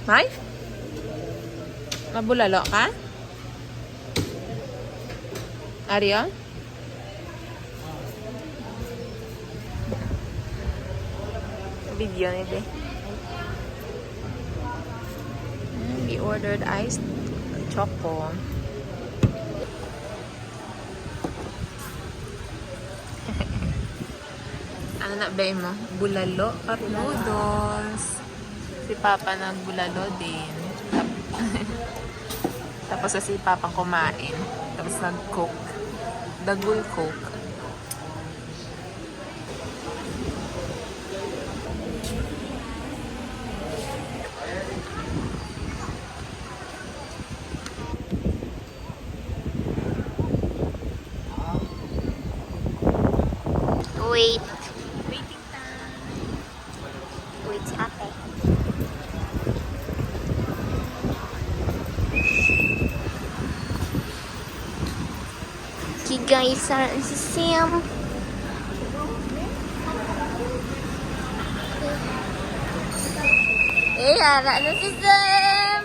May? Mabulalo ka? Ariel? Video ni be. We ordered iced choco. Ano na ba mo? Bulalo at noodles. Si Papa nagbulalo din. Tapos si Papa kumain. Tapos nag-cook. Dagul cook. Wait. Waiting time. Wait, ate. Okay guys, si Sam. Eh, harap na si Sam.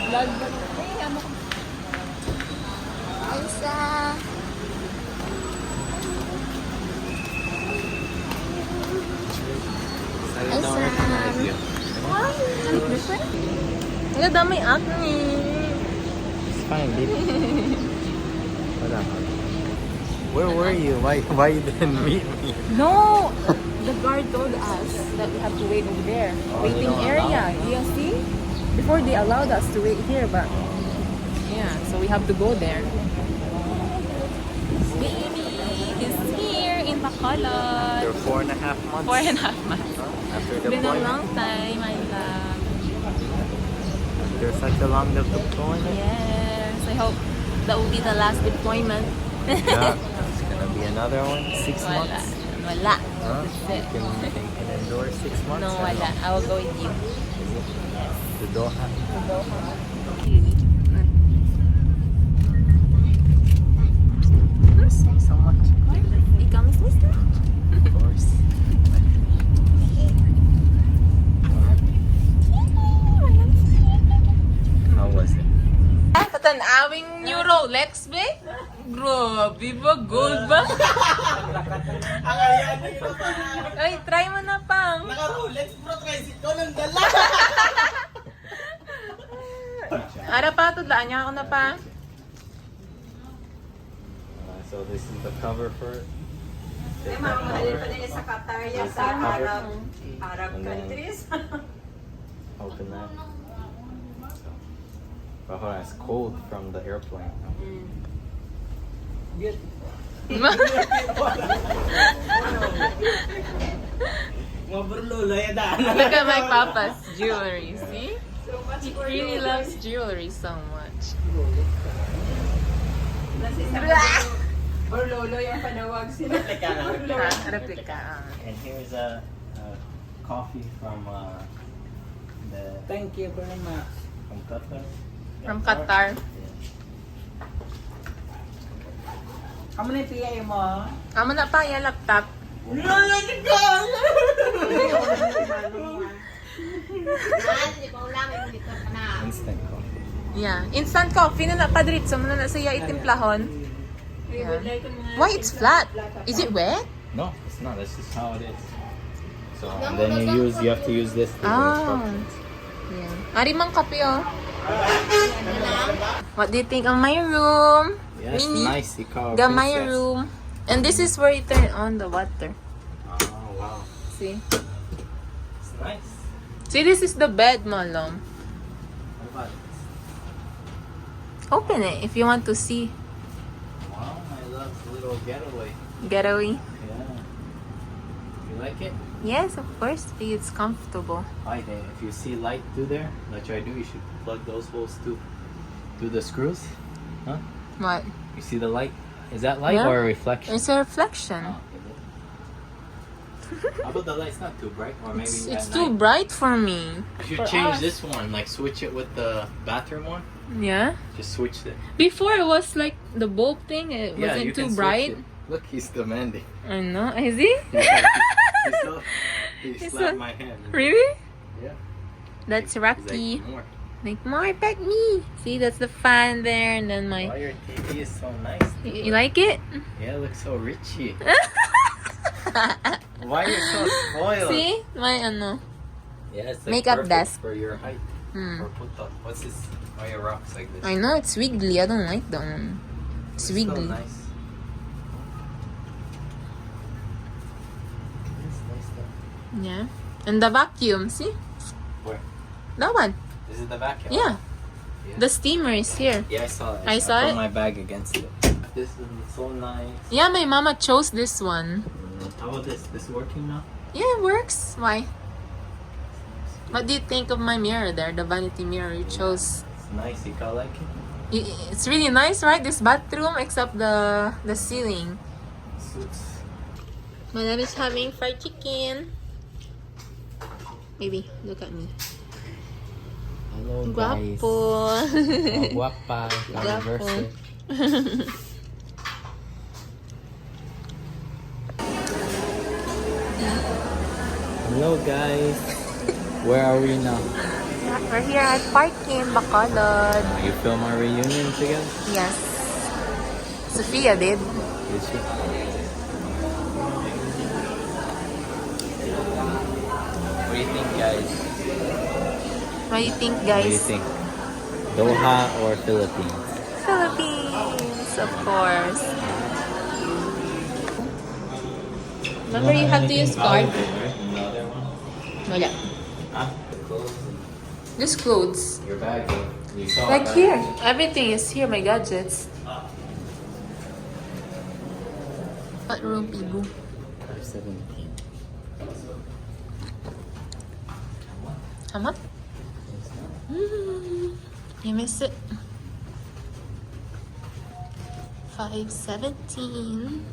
Vlog ba? Elsa. Wala damay acne. It's fine, baby. Wala. Where were you? Why you didn't meet me? No! The guard told us that we have to wait over there. Oh, they Waiting don't area. allow. You see? Before they allowed us to wait here, but yeah, so we have to go there. Baby is here in Bacolod. You're 4.5 months. 4.5 months. After It's the been a deployment. long time, I love. After such a long deployment. Yes, I hope that will be the last deployment. Yeah. It's gonna be another one. 6 Wala. months. Wala. Huh? That's You it. can endure 6 months. No, or wala. I will go with you. To Doha. So much. Ikaw, Miss Mister? Of course. How was it? Patanawing new Rolex, be? Grabe ba? Gold ba? Ay, try mo na, Pang. Naka-Rolex bro, kasi ikaw lang dala. Ara pa, tudlaan niya ako na pa. So this is the cover for it. Take May that mga madali cover. pa din sa Qatar yan, This sa is the cover. Arab And then- countries. Open that. But hold on, it's cold from the airplane. Mga burlolo, yan daan. Look at my papa's jewelry, see? He really loves jewelry so much. Burlolo yung panawag sila. Replica. And here's a coffee from the Thank you very much. from Qatar. From Qatar. Kamu na yung PA mo? Amo na pa yung laptop. Lalagyan ka! Instant coffee. Yeah. Instant coffee na napadritso mo na siya itimplahon. Yeah. Why it's flat? Is it wet? No, it's not. That's just how it is. So and then you have to use this. These Ah. instructions. Yeah. Ari mang kape oh. What do you think of my room? Yeah, it's Mini. nice. Ikaw, The my princess. room. And this is where you turn on the water. Oh wow, See? it's nice. See, this is the bed, Malom. What about this? Open it if you want to see. Wow, I love little getaway. Getaway. Yeah. You like it? Yes, of course. It's comfortable. Hi there. If you see light through there, like I do, you should plug those holes too. Through the screws. Huh? What? You see the light? Is that light Yeah. or a reflection? It's a reflection. Oh, okay, good. How about the light's not too bright? Or maybe It's at too night? bright for me. You for should change us. this one, like switch it with the bathroom one. Yeah. Just switch it. Before it was like the bulb thing. It Yeah, wasn't you too can switch bright. it. Look, he's demanding. I know. Is he? He He's slapped so- my hand. Really? Yeah. That's He's Rocky. like, more. Like more pet me. See, that's the fan there, and then Why my. your TV is so nice? You like it? Yeah, it looks so richy. Why are you so spoiled? See, my ano. Yeah, it's like Makeup perfect desk. for your height. Hmm. Or put up. What's this? Why your rocks like this? I know it's wiggly. I don't like that one. It's Still wiggly. nice. It's nice though. Yeah. And the vacuum. See? Where? That one. This is the vacuum. Yeah. Yeah. The steamer is here. Yeah, I saw it. I saw put it? my bag against it. This is so nice. Yeah, my mama chose this one. How about this? This working now? Yeah, it works. Why? What do you think of my mirror there? The vanity mirror you chose. It's nice. You got like it? It's really nice, right? This bathroom, except the ceiling. Suits. My dad is having fried chicken. Baby, look at me. Hello Guapo. guapa. Guapo. Hello guys. Where are we now? We're here at Park in Bacolod. You film our reunion together? Yes. Sophia did. Did she? What do you think, guys? What do you think, What do you guys? think? Doha or Philippines? Philippines, of course. Remember, you have to use card. Another one? Wala. Huh? Clothes. Just clothes. Your bag. You saw Like that? here. Everything is here, my gadgets. What room, Ibu? 517. How much? You miss it. 517.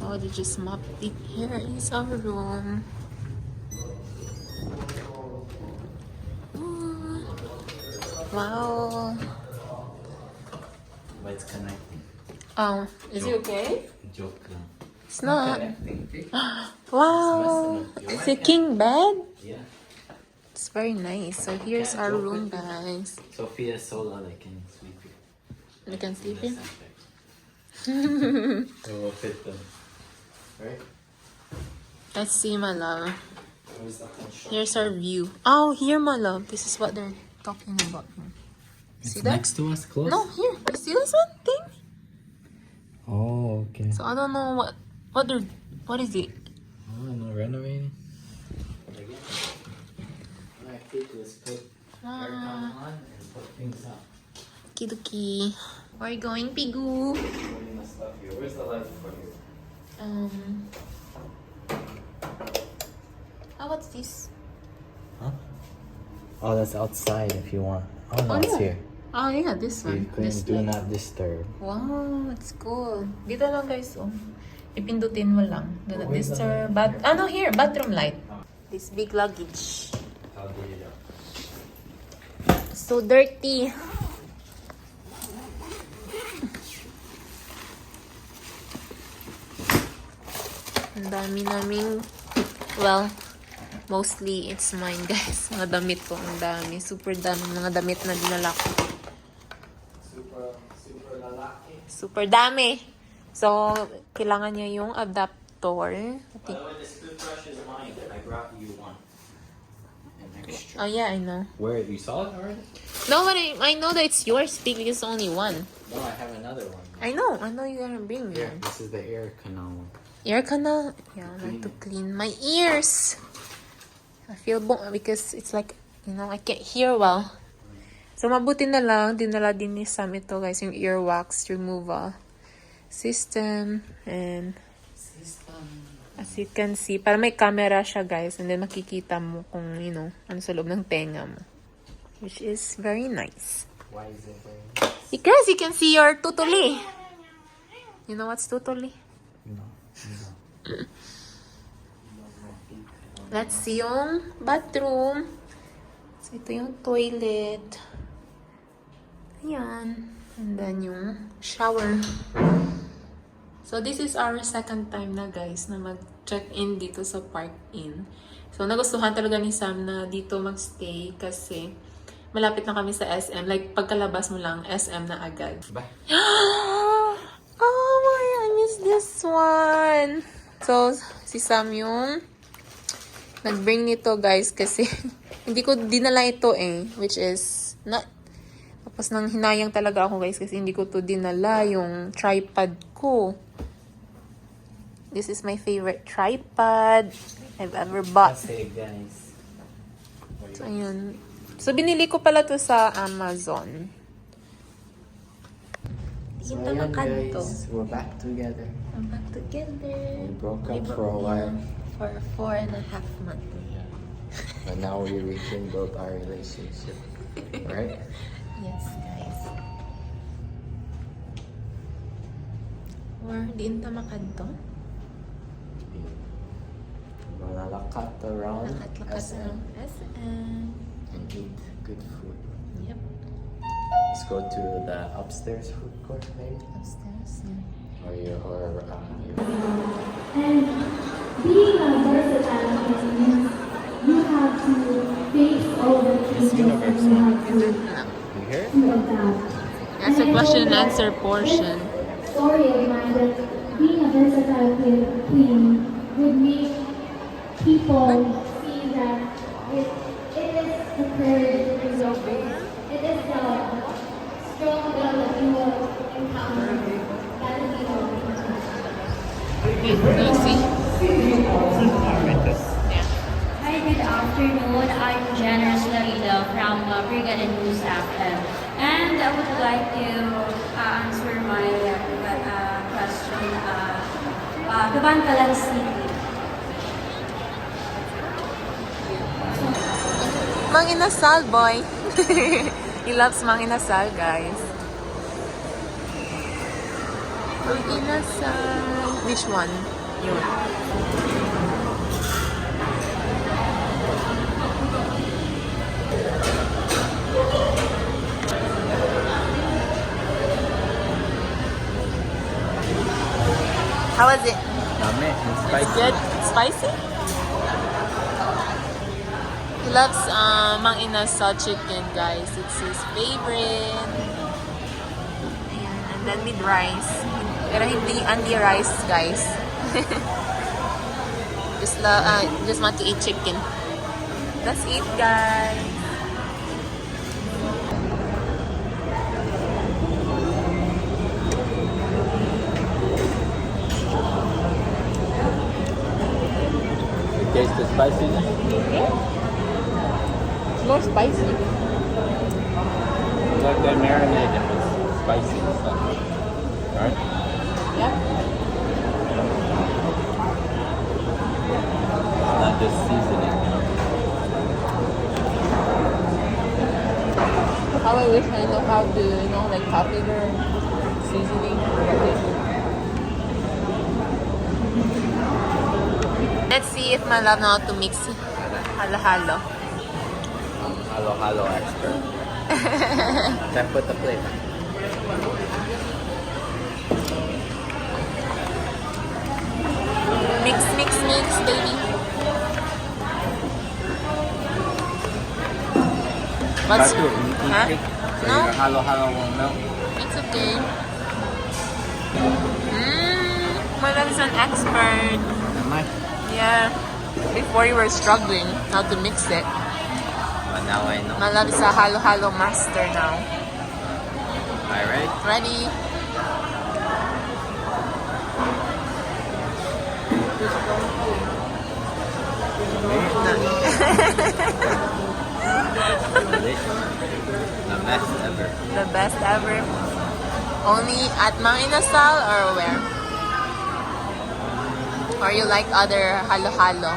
Oh, they just mopped it. Here is our room. Ooh. Wow. But it's connecting. Oh, is it okay? Joke lang. It's not. Connecting. Wow. It's a king bed. Yeah. It's very nice. So here's our room, guys. Sophia Sola, I can sleep here. You can sleep here. It will fit them. Right? Let's see, my love. Where's the control? Here's our view. Oh, here, my love. This is what they're talking about here. It's See that? next to us, close? No, here. You see this one thing? Oh, okay. So I don't know what is it? Oh, no renovating. Again. What I did was put aircon on and put things up. Kiduki. Where are you going, Pigu? Putting the stuff here. Where's the light for you? Oh, what's this? Huh? Oh, that's outside if you want. Oh, no, Oh, it's yeah. here. Oh, yeah, this You one. can This do light. not disturb. Wow, it's cool. Dito lang, guys, oh. Ipindutin mo lang. Do not disturb. No, here, bathroom light. This big luggage. I'll get it up. So dirty. Ang dami naming, well, mostly it's mine, guys. Mga damit ko, ang dami. Super dami mga damit na dinala ko. Super lalaki. Super dami. So, kailangan niya yung adapter. By the way, this toothbrush is mine. I brought you one. An extra. Oh, yeah, I know. Where? You saw it already? No, but I know that it's yours because it's only one. No, I have another one. I know you're gonna bring me Here, one. this is the air canal one. Ear canal. Yeah, I like to clean my ears. I feel because it's like, I can't hear well. So, mabuti na lang, dinala din ni Sam ito, guys, yung earwax removal system. And, as you can see, para may camera siya, guys, and then makikita mo kung, ano sa loob ng tenga mo. Which is very nice. Why is it there? Because you can see your tutuli. You know what's tutuli? No. Let's see yung bathroom. So, ito yung toilet. Ayan. And then yung shower. So, this is our second time na guys na mag-check-in dito sa Park Inn. So, nagustuhan talaga ni Sam na dito magstay kasi malapit na kami sa SM. Like, pagkalabas mo lang, SM na agad. Ba? Oh my, I miss this one. So, si Sam yung nag-bring nito guys kasi hindi ko dinala ito which is not. Tapos nang hinayang talaga ako guys kasi hindi ko to dinala yung tripod ko. This is my favorite tripod I've ever bought. Say guys. So, ayun. So, binili ko pala to sa Amazon. So Dito ayan, na kanto. guys, we're back together. We're back together. We broke up for a while. For 4.5 months. Yeah. But now we're rekindled our relationship. Right? Yes, guys. Or, diin ta makanto? Malalakat around Lakat-lakat SM ng SM. and eat good food. Yep. Let's go to the upstairs food court maybe? Upstairs. Yeah. Or you And being a versatile means you have to face all the changes and you have to you hear it? adapt. That's a question and answer portion. Story of mine that being a versatile queen would make people see that it is the courage that you go through. It is the strong will that you will encounter. That is the only You see? Hi, good afternoon. I'm Janice Larida from Brigade News FM. And I would like to answer my question. Kabankalan City. Mang Inasal, boy. He loves Mang Inasal, guys. Mang Inasal. Which one? Yun. How was it? Yummy and spicy. Good? Spicy? He loves Mang Inasal chicken, guys. It's his favorite. Ayan. And then with rice. Pero hindi rice, guys. just want to eat chicken. That's it, guys. You taste the spiciness? It's more spicy. It's like they marinate it with spicy stuff. Right? Yeah. It's not just seasoning, you know? How I wish I know how to, like popular seasoning. Let's see if my love know how to mix halo-halo. Halo expert. Then put the plate. Mix, baby. What's Try to eat huh? it, so No? your halo won't melt. It's okay. My love is an expert. Am I? Yeah. Before you were struggling how to mix it. But now I know. My love is a halo-halo master now. Alright. Ready? Delicious. The best ever. The best ever. Only at Mang Inasal or where? Or you like other halo-halo?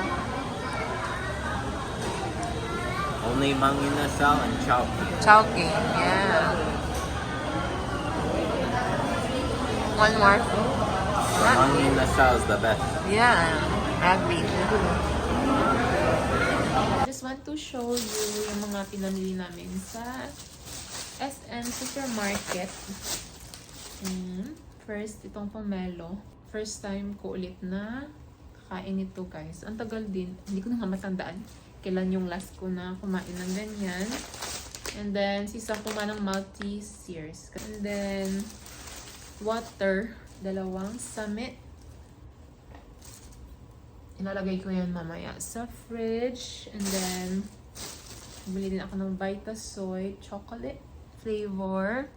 Only Mang Inasal and Chowking. Chowking, yeah. One more. Mang Inasal is the best. Yeah, I agree. want to show you yung mga pinamili namin sa SM Supermarket. First, itong pomelo. First time ko ulit na kakain ito, guys. Ang tagal din. Hindi ko na nga matandaan kailan yung last ko na kumain ng ganyan. And then, sisa ko man ng multi-sears. And then, water. 2 Summit. Ilalagay ko yan mamaya sa fridge. And then, bili din ako ng Vitasoy chocolate flavor.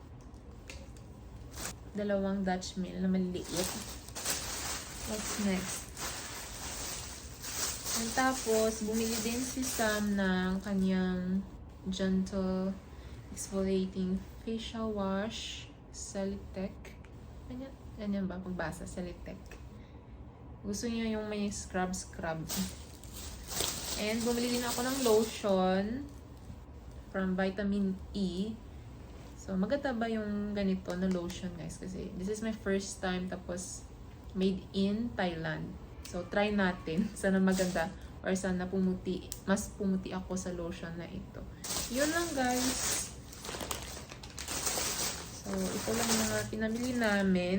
2 Dutch Mill na maliliit. What's next? And tapos, bumili din si Sam ng kanyang Gentle Exfoliating Facial Wash. Celitec. Ganyan ba? Pagbasa, Celitec. Gusto niya yung may scrub. And bumili din ako ng lotion from Vitamin E. So, maganda ba yung ganito na lotion, guys? Kasi this is my first time, tapos made in Thailand. So, try natin. Sana maganda or sana mas pumuti ako sa lotion na ito. Yun lang, guys. So, ito lang yung mga pinamili namin.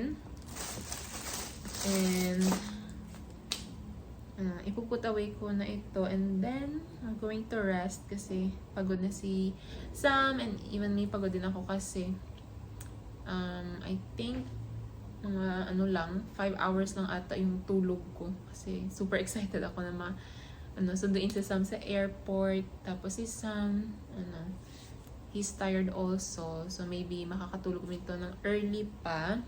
And, ipuput away ko na ito. And then, I'm going to rest kasi pagod na si Sam and even me, pagod din ako kasi I think mga 5 hours lang ata yung tulog ko kasi super excited ako na sunduin si Sam sa airport. Tapos si Sam he's tired also, so maybe makakatulog nito ng early pa.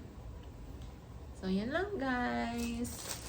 So yan lang, guys.